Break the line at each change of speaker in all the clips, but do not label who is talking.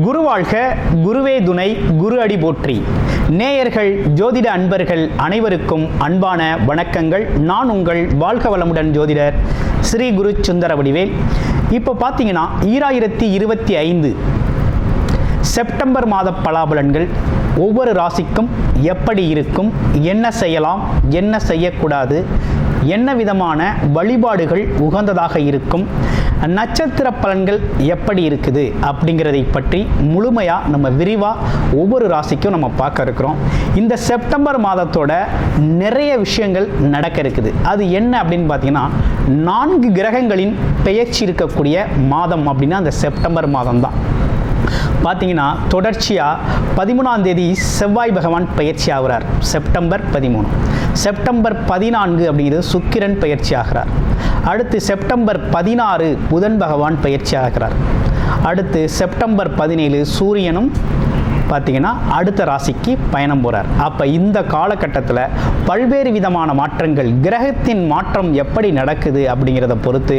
குரு வாழ்க, குருவே துணை, குரு அடி போற்றி. நேயர்கள், ஜோதிட அன்பர்கள் அனைவருக்கும் அன்பான வணக்கங்கள். நான் உங்கள் வாழ்க வளமுடன் ஜோதிடர் ஸ்ரீ குரு சுந்தர வடிவேல். இப்போ பார்த்தீங்கன்னா 2025 செப்டம்பர் மாத பலாபலன்கள் ஒவ்வொரு ராசிக்கும் எப்படி இருக்கும், என்ன செய்யலாம், என்ன செய்யக்கூடாது, என்ன விதமான வழிபாடுகள் உகந்ததாக இருக்கும், நட்சத்திர பலன்கள் எப்படி இருக்குது அப்படிங்கிறதை பற்றி முழுமையாக நம்ம விரிவாக ஒவ்வொரு ராசிக்கும் நம்ம பார்க்க இருக்கிறோம். இந்த செப்டம்பர் மாதத்தோட நிறைய விஷயங்கள் நடக்க இருக்குது. அது என்ன அப்படின்னு பார்த்தீங்கன்னா, 4 கிரகங்களின் பெயர்ச்சி இருக்கக்கூடிய மாதம் அப்படின்னா அந்த செப்டம்பர் மாதம் தான். பார்த்தீங்கன்னா தொடர்ச்சியாக 13ஆம் தேதி செவ்வாய் பகவான் பயிற்சி ஆகிறார், செப்டம்பர் 13. செப்டம்பர் 14 அப்படிங்கிறது சுக்கிரன் பயிற்சி ஆகிறார். அடுத்து செப்டம்பர் 16 புதன் பகவான் பயிற்சி ஆகிறார். அடுத்து செப்டம்பர் 17 சூரியனும் பார்த்தீங்கன்னா அடுத்த ராசிக்கு பயணம் போகிறார். அப்போ இந்த காலகட்டத்தில் பல்வேறு விதமான மாற்றங்கள், கிரகத்தின் மாற்றம் எப்படி நடக்குது அப்படிங்கிறத பொறுத்து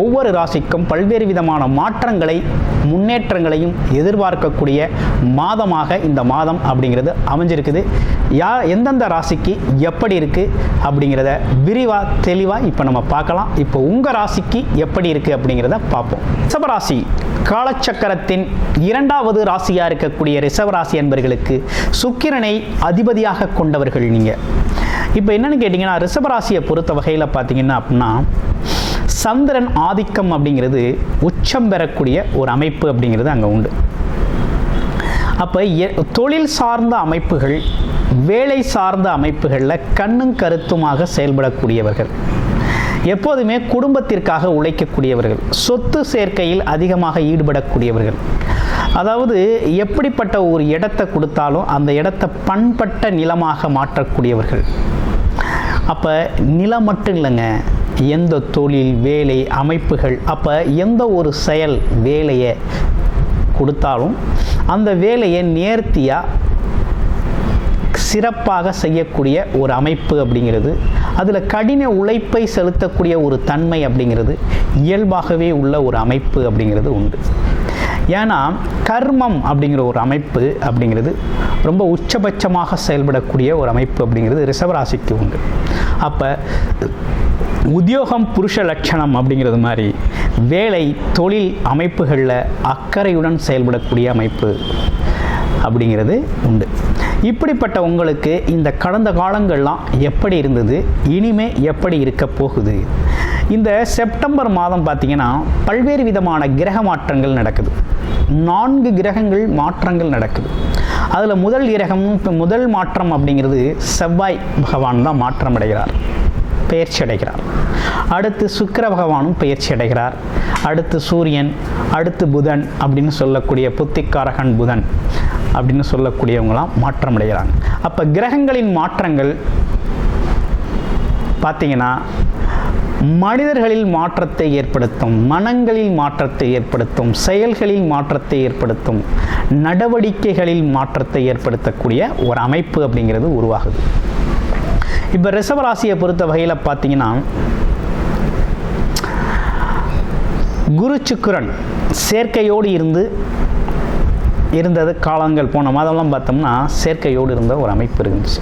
ஒவ்வொரு ராசிக்கும் பல்வேறு விதமான மாற்றங்களை, முன்னேற்றங்களையும் எதிர்பார்க்கக்கூடிய மாதமாக இந்த மாதம் அப்படிங்கிறது அமைஞ்சிருக்குது. எந்தெந்த ராசிக்கு எப்படி இருக்குது அப்படிங்கிறத விரிவாக தெளிவாக இப்போ நம்ம பார்க்கலாம். இப்போ உங்கள் ராசிக்கு எப்படி இருக்குது அப்படிங்கிறத பார்ப்போம். ரிஷபராசி காலச்சக்கரத்தின் 2வது ராசியாக இருக்கக்கூடிய ரிஷபராசி என்பவர்களுக்கு சுக்கிரனை அதிபதியாக கொண்டவர்கள் நீங்கள். இப்போ என்னன்னு கேட்டிங்கன்னா, ரிஷபராசியை பொறுத்த வகையில் பார்த்தீங்கன்னா அப்படின்னா சந்திரன் ஆதிக்கம் அப்படிங்கிறது உச்சம் பெறக்கூடிய ஒரு அமைப்பு அப்படிங்கிறது அங்கே உண்டு. அப்போ தொழில் சார்ந்த அமைப்புகள், வேலை சார்ந்த அமைப்புகளில் கண்ணும் கருத்துமாக செயல்படக்கூடியவர்கள், எப்போதுமே குடும்பத்திற்காக உழைக்கக்கூடியவர்கள், சொத்து சேர்க்கையில் அதிகமாக ஈடுபடக்கூடியவர்கள். அதாவது எப்படிப்பட்ட ஒரு இடத்தை கொடுத்தாலும் அந்த இடத்தை பண்பட்ட நிலமாக மாற்றக்கூடியவர்கள். அப்போ நிலம் மட்டும் இல்லைங்க, எந்த தொழில், வேலை அமைப்புகள், அப்போ எந்த ஒரு செயல் வேலையை கொடுத்தாலும் அந்த வேலையை நேர்த்தியாக சிறப்பாக செய்யக்கூடிய ஒரு அமைப்பு அப்படிங்கிறது, அதில் கடின உழைப்பை செலுத்தக்கூடிய ஒரு தன்மை அப்படிங்கிறது இயல்பாகவே உள்ள ஒரு அமைப்பு அப்படிங்கிறது உண்டு. ஏன்னா கர்மம் அப்படிங்கிற ஒரு அமைப்பு அப்படிங்கிறது ரொம்ப உச்சபட்சமாக செயல்படக்கூடிய ஒரு அமைப்பு அப்படிங்கிறது ரிஷபராசிக்கு உண்டு. அப்போ உத்தியோகம் புருஷ லட்சணம் அப்படிங்கிறது மாதிரி வேலை தொழில் அமைப்புகளில் அக்கறையுடன் செயல்படக்கூடிய அமைப்பு அப்படிங்கிறது உண்டு. இப்படிப்பட்ட உங்களுக்கு இந்த கடந்த காலங்கள்லாம் எப்படி இருந்தது, இனிமே எப்படி இருக்க போகுது? இந்த செப்டம்பர் மாதம் பார்த்திங்கன்னா பல்வேறு விதமான கிரக மாற்றங்கள் நடக்குது. 4 கிரகங்கள் மாற்றங்கள் நடக்குது. அதில் முதல் மாற்றம் அப்படிங்கிறது செவ்வாய் பகவான் தான் மாற்றம் அடைகிறார், பெயர்ச்சி அடைகிறார். அடுத்து சுக்கிர பகவானும் பெயர்ச்சி அடைகிறார். அடுத்து சூரியன், அடுத்து புதன் அப்படின்னு சொல்லக்கூடிய புத்திக்காரகன் புதன் அப்படின்னு சொல்லக்கூடியவங்களாம் மாற்றம் அடைகிறாங்க. அப்போ கிரகங்களின் மாற்றங்கள் பார்த்தீங்கன்னா மனிதர்களில் மாற்றத்தை ஏற்படுத்தும், மனங்களில் மாற்றத்தை ஏற்படுத்தும், செயல்களில் மாற்றத்தை ஏற்படுத்தும், நடவடிக்கைகளில் மாற்றத்தை ஏற்படுத்தக்கூடிய ஒரு அமைப்பு அப்படிங்கிறது உருவாகுது. இப்போ ரிஷபராசியை பொறுத்த வகையில் பார்த்தீங்கன்னா குரு சுக்கிரன் சேர்க்கையோடு இருந்தது காலங்கள், போன மாதம்லாம் பார்த்தோம்னா சேர்க்கையோடு இருந்த ஒரு அமைப்பு இருந்துச்சு.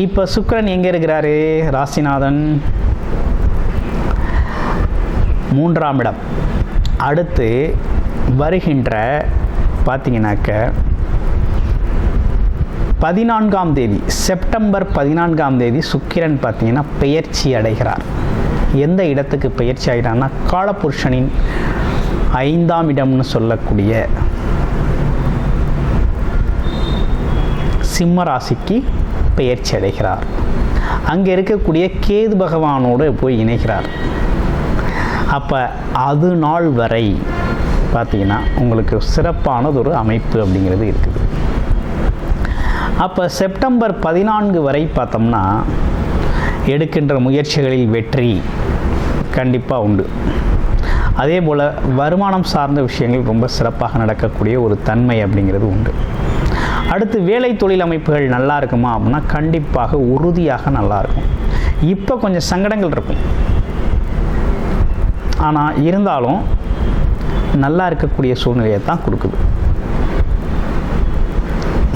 இப்போ சுக்கிரன் எங்கே இருக்கிறாரு? ராசிநாதன் 3ஆம் இடம். அடுத்து வருகின்ற பார்த்தீங்கன்னாக்க 14ஆம் தேதி, செப்டம்பர் 14ஆம் தேதி சுக்கிரன் பார்த்தீங்கன்னா பெயர்ச்சி அடைகிறார். எந்த இடத்துக்கு பெயர்ச்சி ஆகிறார்னா காலபுருஷனின் 5ஆம் இடம்னு சொல்லக்கூடிய சிம்ம ராசிக்கு பெயர்ச்சி அடைகிறார். அங்கே இருக்கக்கூடிய கேது பகவானோடு போய் இணைகிறார். அப்போ அது நாள் வரை பார்த்தீங்கன்னா உங்களுக்கு சிறப்பானது ஒரு அமைப்பு அப்படிங்கிறது இருக்குது. அப்போ செப்டம்பர் 14 வரை பார்த்தோம்னா எடுக்கின்ற முயற்சிகளில் வெற்றி கண்டிப்பாக உண்டு. அதே போல் வருமானம் சார்ந்த விஷயங்கள் ரொம்ப சிறப்பாக நடக்கக்கூடிய ஒரு தன்மை அப்படிங்கிறது உண்டு. அடுத்து வேலை தொழில் அமைப்புகள் நல்லா இருக்குமா அப்படின்னா கண்டிப்பாக உறுதியாக நல்லா இருக்கும். இப்போ கொஞ்சம் சங்கடங்கள் இருக்கும், ஆனால் இருந்தாலும் நல்லா இருக்கக்கூடிய சூழ்நிலையை தான் கொடுக்குது.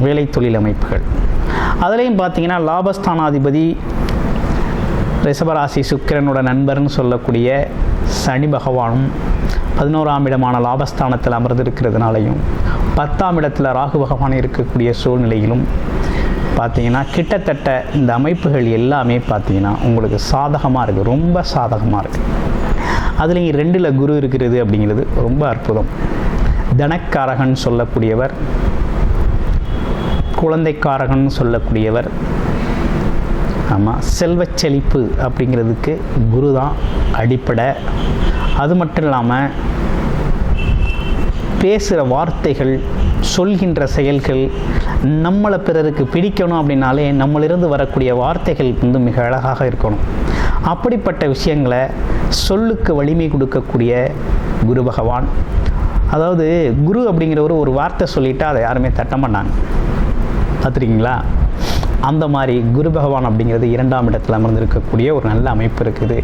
வேலை தொழில் அமைப்புகள் அதுலேயும் பார்த்தீங்கன்னா லாபஸ்தானாதிபதி ரிஷபராசி சுக்கிரனோட நண்பர்னு சொல்லக்கூடிய சனி பகவானும் 11ஆம் இடமான லாபஸ்தானத்தில் அமர்ந்திருக்கிறதுனாலையும் 10ஆம் இடத்துல ராகு பகவான் இருக்கக்கூடிய சூழ்நிலையிலும் பார்த்தீங்கன்னா கிட்டத்தட்ட இந்த அமைப்புகள் எல்லாமே பார்த்தீங்கன்னா உங்களுக்கு சாதகமாக இருக்குது, ரொம்ப சாதகமாக இருக்குது. அதுலேயும் 2ல் குரு இருக்கிறது அப்படிங்கிறது ரொம்ப அற்புதம். தனக்காரகன் சொல்லக்கூடியவர், குழந்தைக்காரகன் சொல்லக்கூடியவர், ஆமாம் செல்வச் செழிப்பு அப்படிங்கிறதுக்கு குரு தான் அடிப்படை. அது மட்டும் இல்லாமல் பேசுகிற வார்த்தைகள், சொல்கின்ற செயல்கள், நம்மளை பிறருக்கு பிடிக்கணும் அப்படின்னாலே நம்மளிருந்து வரக்கூடிய வார்த்தைகள் வந்து மிக அழகாக இருக்கணும். அப்படிப்பட்ட விஷயங்களை சொல்லுக்கு வலிமை கொடுக்கக்கூடிய குரு பகவான். அதாவது குரு அப்படிங்கிறவர் ஒரு வார்த்தை சொல்லிவிட்டு அதை யாருமே தட்ட மாட்டாங்க, பார்த்துருக்கீங்களா? அந்த மாதிரி குரு பகவான் அப்படிங்கிறது 2ஆம் இடத்துல அமர்ந்திருக்கக்கூடிய ஒரு நல்ல அமைப்பு இருக்குது.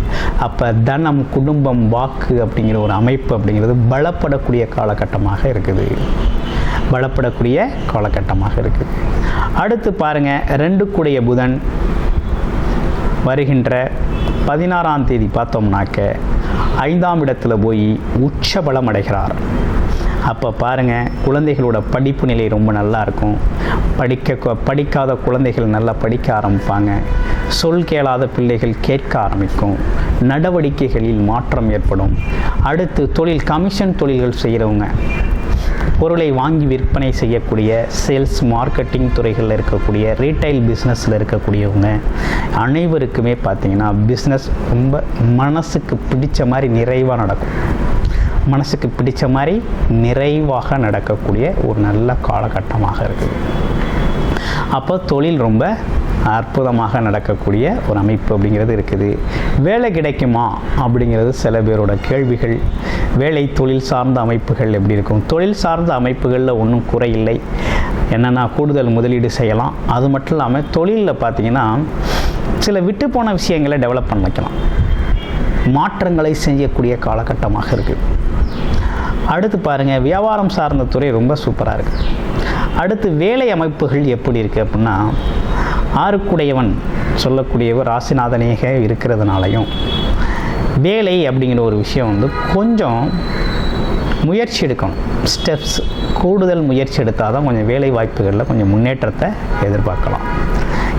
அப்போ தனம், குடும்பம், வாக்கு அப்படிங்கிற ஒரு அமைப்பு அப்படிங்கிறது பலப்படக்கூடிய காலகட்டமாக இருக்குது, பலப்படக்கூடிய காலகட்டமாக இருக்குது. அடுத்து பாருங்கள், 2 புதன் வருகின்ற 16ஆம் தேதி பார்த்தோம்னாக்க 5ஆம் இடத்துல போய் உச்ச பலம் அடைகிறார். அப்போ பாருங்கள், குழந்தைகளோட படிப்பு நிலை ரொம்ப நல்லா இருக்கும். படிக்காத குழந்தைகள் நல்லா படிக்க ஆரம்பிப்பாங்க. சொல் கேளாத பிள்ளைகள் கேட்க ஆரம்பிக்கும். நடவடிக்கைகளில் மாற்றம் ஏற்படும். அடுத்து தொழில், கமிஷன் தொழில்கள் செய்கிறவங்க, பொருளை வாங்கி விற்பனை செய்யக்கூடிய சேல்ஸ் மார்க்கெட்டிங் துறைகளில் இருக்கக்கூடிய ரீட்டைல் பிஸ்னஸில் இருக்கக்கூடியவங்க அனைவருக்குமே பார்த்திங்கன்னா பிஸ்னஸ் ரொம்ப மனசுக்கு பிடிச்ச மாதிரி நிறைவாக நடக்கும். மனசுக்கு பிடிச்ச மாதிரி நிறைவாக நடக்கக்கூடிய ஒரு நல்ல காலகட்டமாக இருக்குது. அப்போ தொழில் ரொம்ப அற்புதமாக நடக்கக்கூடிய ஒரு அமைப்பு அப்படிங்கிறது இருக்குது. வேலை கிடைக்குமா அப்படிங்கிறது சில பேரோட கேள்விகள். வேலை தொழில் சார்ந்த அமைப்புகள் எப்படி இருக்கும்? தொழில் சார்ந்த அமைப்புகளில் ஒன்றும் குறையில்லை. என்னென்னா கூடுதல் முதலீடு செய்யலாம். அது மட்டும் இல்லாமல் தொழிலில் பார்த்திங்கன்னா சில விட்டு போன விஷயங்களை டெவலப் பண்ண வைக்கலாம். மாற்றங்களை செய்யக்கூடிய காலகட்டமாக இருக்குது. அடுத்து பாருங்கள், வியாபாரம் சார்ந்த துறை ரொம்ப சூப்பராக இருக்குது. அடுத்து வேலை அமைப்புகள் எப்படி இருக்குது அப்படின்னா, 6 சொல்லக்கூடியவர் ராசிநாதனேக இருக்கிறதுனாலையும் வேலை அப்படிங்கிற ஒரு விஷயம் வந்து கொஞ்சம் முயற்சி எடுக்கணும். ஸ்டெப்ஸ் கூடுதல் முயற்சி எடுத்தால் தான் கொஞ்சம் வேலை வாய்ப்புகளில் கொஞ்சம் முன்னேற்றத்தை எதிர்பார்க்கலாம்.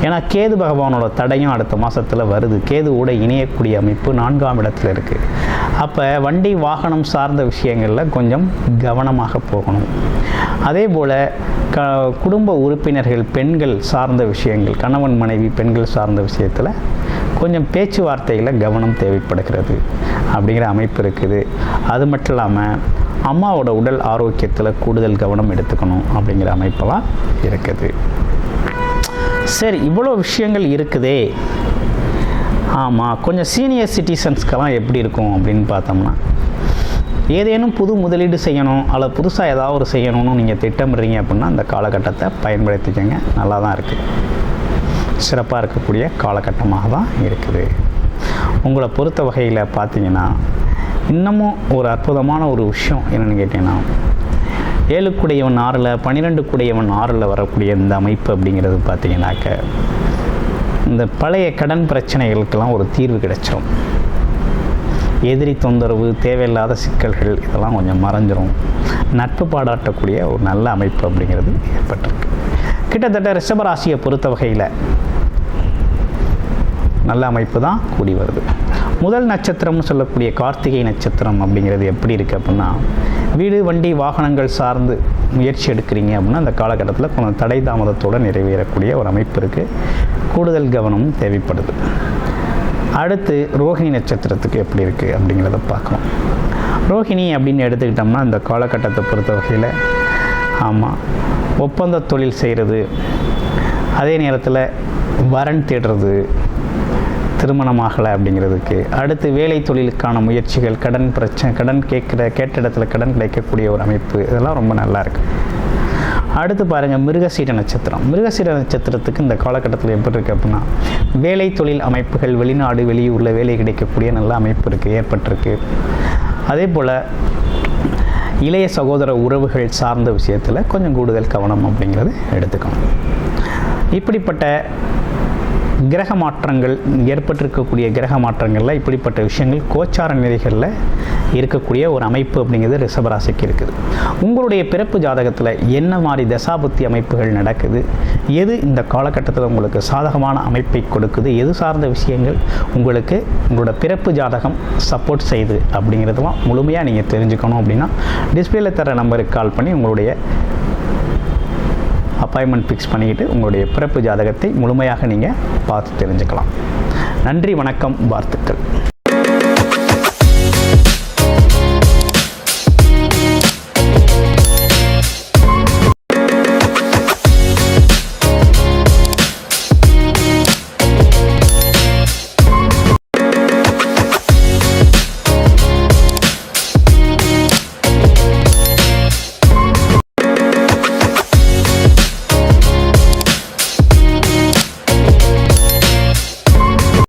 ஏன்னா கேது பகவானோட தடையும் அடுத்த மாதத்தில் வருது. கேதுவோட இணையக்கூடிய அமைப்பு 4ஆம் இடத்துல இருக்குது. அப்போ வண்டி வாகனம் சார்ந்த விஷயங்களில் கொஞ்சம் கவனமாக போகணும். அதே போல் குடும்ப உறுப்பினர்கள், பெண்கள் சார்ந்த விஷயங்கள், கணவன் மனைவி பெண்கள் சார்ந்த விஷயத்தில் கொஞ்சம் பேச்சுவார்த்தையில் கவனம் தேவைப்படுகிறது அப்படிங்கிற அமைப்பு இருக்குது. அது மட்டும் இல்லாமல் அம்மாவோட உடல் ஆரோக்கியத்தில் கூடுதல் கவனம் எடுத்துக்கணும் அப்படிங்கிற அமைப்பெல்லாம் இருக்குது. சரி, இவ்வளோ விஷயங்கள் இருக்குதே. ஆமாம், கொஞ்சம் சீனியர் சிட்டிசன்ஸ்க்கெல்லாம் எப்படி இருக்கும் அப்படின்னு பார்த்தோம்னா, ஏதேனும் புது முதலீடு செய்யணும் அல்லது புதுசாக ஏதாவது ஒரு செய்யணும்னு நீங்கள் திட்டமிடுறீங்க அப்படின்னா அந்த காலகட்டத்தை பயன்படுத்திக்கங்க. நல்லா தான் இருக்குது, சிறப்பாக இருக்கக்கூடிய காலகட்டமாக தான் இருக்குது. உங்களை பொறுத்த வகையில் பார்த்தீங்கன்னா இன்னமும் ஒரு அற்புதமான ஒரு விஷயம் என்னென்னு கேட்டிங்கன்னா, 7 6 12 6 வரக்கூடிய இந்த அமைப்பு அப்படிங்கிறது பார்த்தீங்கன்னாக்க இந்த பழைய கடன் பிரச்சனைகளுக்கெல்லாம் ஒரு தீர்வு கிடைச்சிடும். எதிரி தொந்தரவு, தேவையில்லாத சிக்கல்கள் இதெல்லாம் கொஞ்சம் மறைஞ்சிரும். நட்பு பாராட்டக்கூடிய ஒரு நல்ல அமைப்பு அப்படிங்கிறது ஏற்பட்டிருக்கு. கிட்டத்தட்ட ரிஷபராசியை பொறுத்த வகையில் நல்ல அமைப்பு தான் கூடி வருது. முதல் நட்சத்திரம்னு சொல்லக்கூடிய கார்த்திகை நட்சத்திரம் அப்படிங்கிறது எப்படி இருக்குது அப்படின்னா, வீடு வண்டி வாகனங்கள் சார்ந்து முயற்சி எடுக்கிறீங்க அப்படின்னா அந்த காலகட்டத்தில் கொஞ்சம் தடை தாமதத்தோடு நிறைவேறக்கூடிய ஒரு அமைப்பு இருக்குது. கூடுதல் கவனமும் தேவைப்படுது. அடுத்து ரோஹிணி நட்சத்திரத்துக்கு எப்படி இருக்குது அப்படிங்கிறத பார்க்கணும். ரோஹிணி அப்படின்னு எடுத்துக்கிட்டோம்னா இந்த காலகட்டத்தை பொறுத்த வகையில் ஆமாம், ஒப்பந்த தொழில் செய்கிறது, அதே நேரத்தில் வரன் தேடுறது, திருமணமாகலை அப்படிங்கிறதுக்கு. அடுத்து வேலை தொழிலுக்கான முயற்சிகள், கடன் பிரச்சனை, கடன் கேட்ட இடத்துல கடன் கிடைக்கக்கூடிய ஒரு அமைப்பு, இதெல்லாம் ரொம்ப நல்லா இருக்குது. அடுத்து பாருங்கள், மிருகசீட நட்சத்திரம். மிருகசீட நட்சத்திரத்துக்கு இந்த காலகட்டத்தில் எப்படி இருக்குது அப்படின்னா, வேலை தொழில் அமைப்புகள், வெளிநாடு வெளியூரில் வேலை கிடைக்கக்கூடிய நல்ல அமைப்பு இருக்குது, ஏற்பட்டிருக்கு. அதே போல் இளைய சகோதர உறவுகள் சார்ந்த விஷயத்தில் கொஞ்சம் கூடுதல் கவனம் அப்படிங்கிறது எடுத்துக்கணும். இப்படிப்பட்ட கிரக மாற்றங்கள் ஏற்பட்டிருக்கக்கூடிய கிரக மாற்றங்களில் இப்படிப்பட்ட விஷயங்கள் கோச்சார நிலைகளில் இருக்கக்கூடிய ஒரு அமைப்பு அப்படிங்கிறது ரிஷபராசிக்கு இருக்குது. உங்களுடைய பிறப்பு ஜாதகத்தில் என்ன மாதிரி தசாபுத்தி அமைப்புகள் நடக்குது, எது இந்த காலகட்டத்தில் உங்களுக்கு சாதகமான அமைப்பை கொடுக்குது, எது சார்ந்த விஷயங்கள் உங்களுக்கு உங்களோட பிறப்பு ஜாதகம் சப்போர்ட் செய்யுது அப்படிங்கிறதுலாம் முழுமையாக நீங்கள் தெரிஞ்சுக்கணும் அப்படின்னா டிஸ்பிளேல தர நம்பருக்கு கால் பண்ணி உங்களுடைய அப்பாயின்மெண்ட் ஃபிக்ஸ் பண்ணிக்கிட்டு உங்களுடைய பிறப்பு ஜாதகத்தை முழுமையாக நீங்கள் பார்த்து தெரிஞ்சுக்கலாம். நன்றி, வணக்கம், வாழ்த்துக்கள்.